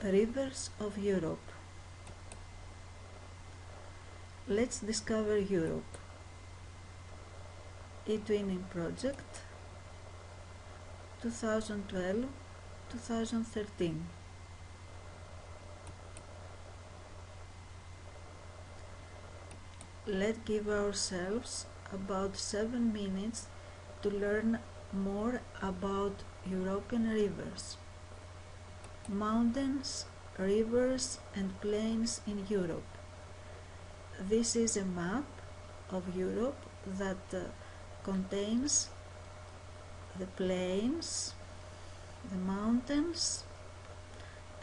Rivers of Europe. Let's discover Europe. eTwinning project 2012-2013. Let's give ourselves about 7 minutes to learn more about European rivers, mountains, rivers and plains in Europe. This is a map of Europe that contains the plains, the mountains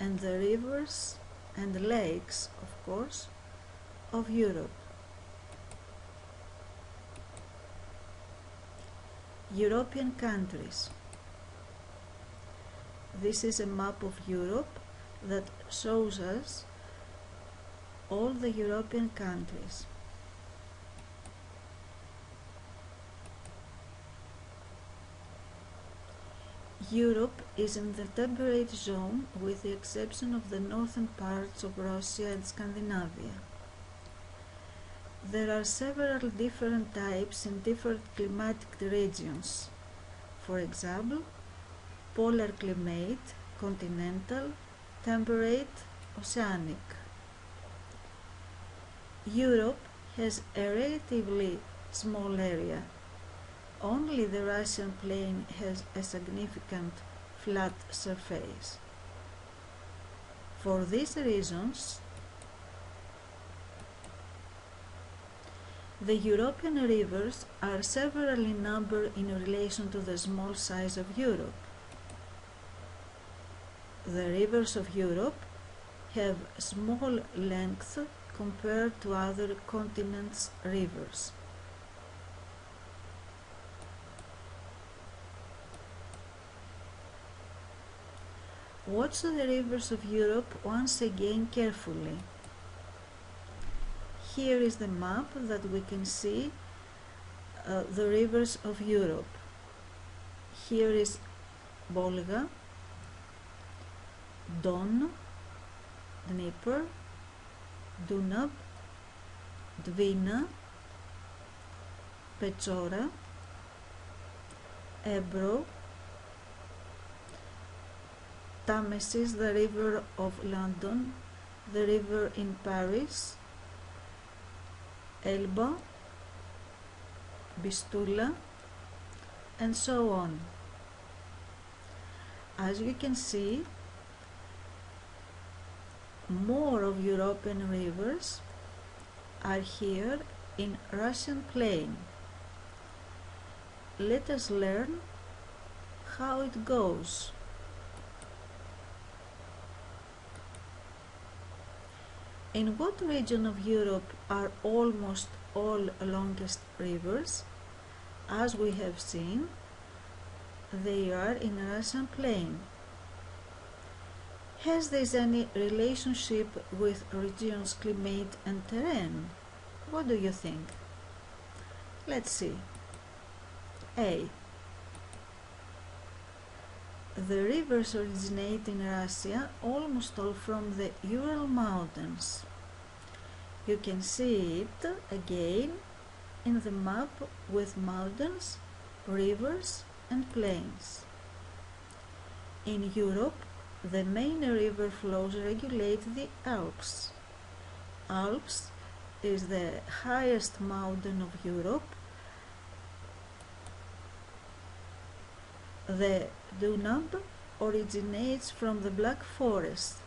and the rivers and the lakes, of course, of Europe. European countries. This is a map of Europe that shows us all the European countries. Europe is in the temperate zone with the exception of the northern parts of Russia and Scandinavia. There are several different types in different climatic regions. For example, polar climate, continental, temperate, oceanic. Europe has a relatively small area. Only the Russian plain has a significant flat surface. For these reasons, the European rivers are several in number in relation to the small size of Europe. The rivers of Europe have small length compared to other continents' rivers. Watch the rivers of Europe once again carefully. Here is the map that we can see the rivers of Europe. Here is Volga, Don, Dnieper, Dunab, Dvina, Pechora, Ebro, Tamesis, the river of London, the river in Paris, Elba, Vistula, and so on. As you can see, more of European rivers are here in Russian plain. Let us learn how it goes. In what region of Europe are almost all longest rivers? As we have seen, they are in Russian plain. Has this any relationship with region's climate and terrain? What do you think? Let's see. A. The rivers originate in Russia almost all from the Ural Mountains. You can see it again in the map with mountains, rivers and plains. In Europe, the main river flows regulate the Alps. Alps is the highest mountain of Europe. The Danube originates from the Black Forest.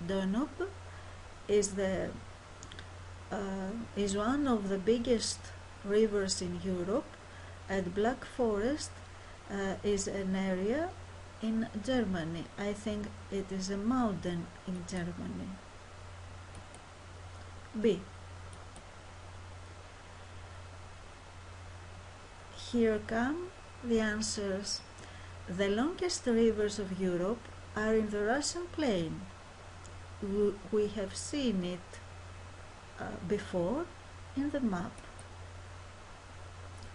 Danube is one of the biggest rivers in Europe, and Black Forest is an area in Germany. I think it is a mountain in Germany. B. Here come the answers. The longest rivers of Europe are in the Russian plain. We have seen it before in the map.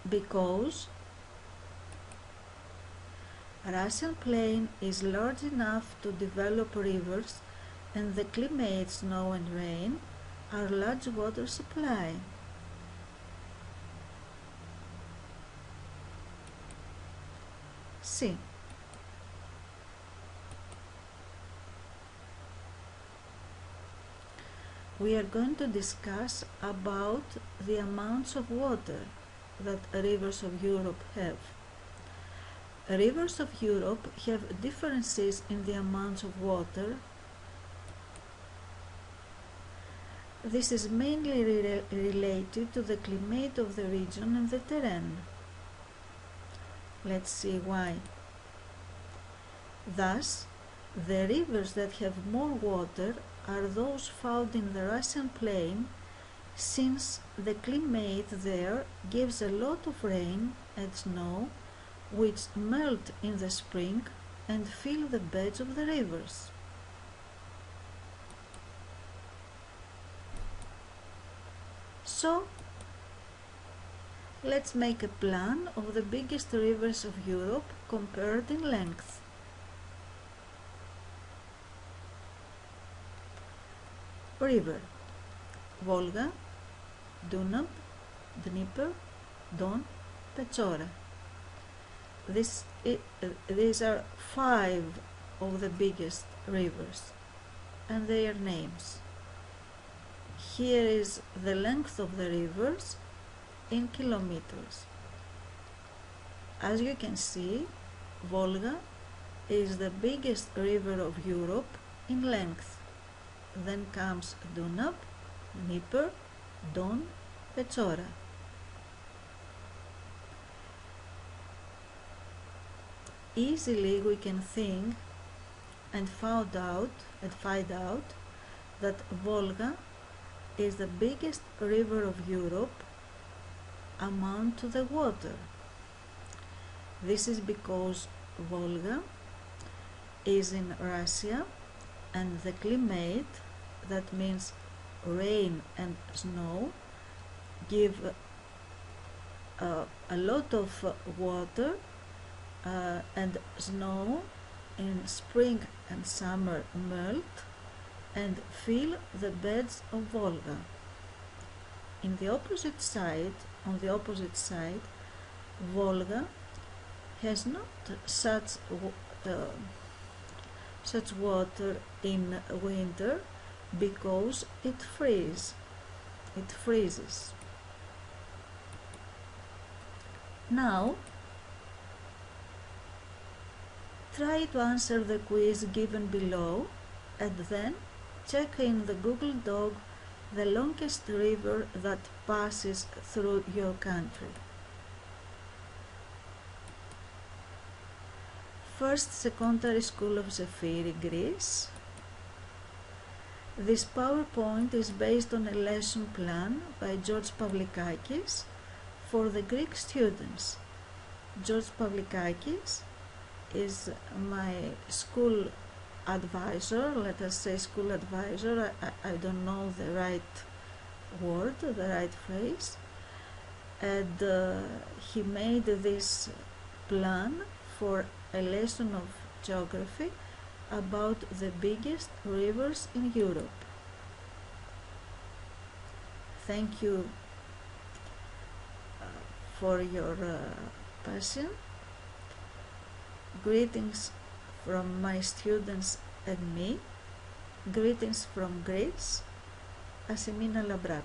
Because Russian plain is large enough to develop rivers and the climate, snow and rain are large water supply. C. We are going to discuss about the amounts of water that rivers of Europe have. Rivers of Europe have differences in the amounts of water. This is mainly related to the climate of the region and the terrain. Let's see why. Thus, the rivers that have more water are those found in the Russian plain, since the climate there gives a lot of rain and snow, which melt in the spring and fill the beds of the rivers. So, let's make a plan of the biggest rivers of Europe compared in length. River: Volga, Danube, Dnieper, Don, Pechora. These are 5 of the biggest rivers and their names. Here is the length of the rivers in kilometers. As you can see, Volga is the biggest river of Europe in length. Then comes Danube, Dnieper, Don, Pechora. Easily we can think and find out that Volga is the biggest river of Europe amount to the water. This is because Volga is in Russia, and the climate, that means rain and snow, give a lot of water and snow in spring and summer melt and fill the beds of Volga. On the opposite side, Volga has not such water in winter because it freezes. Now, try to answer the quiz given below and then check in the Google Doc the longest river that passes through your country. First Secondary School of Zephyri, Greece. This PowerPoint is based on a lesson plan by George Pavlikakis for the Greek students. George Pavlikakis is my school advisor, let us say school advisor, I don't know the right word, the right phrase, and he made this plan for a lesson of geography about the biggest rivers in Europe. Thank you for your passion. Greetings from my students and me. Greetings from Greece. Asimina Labrakou.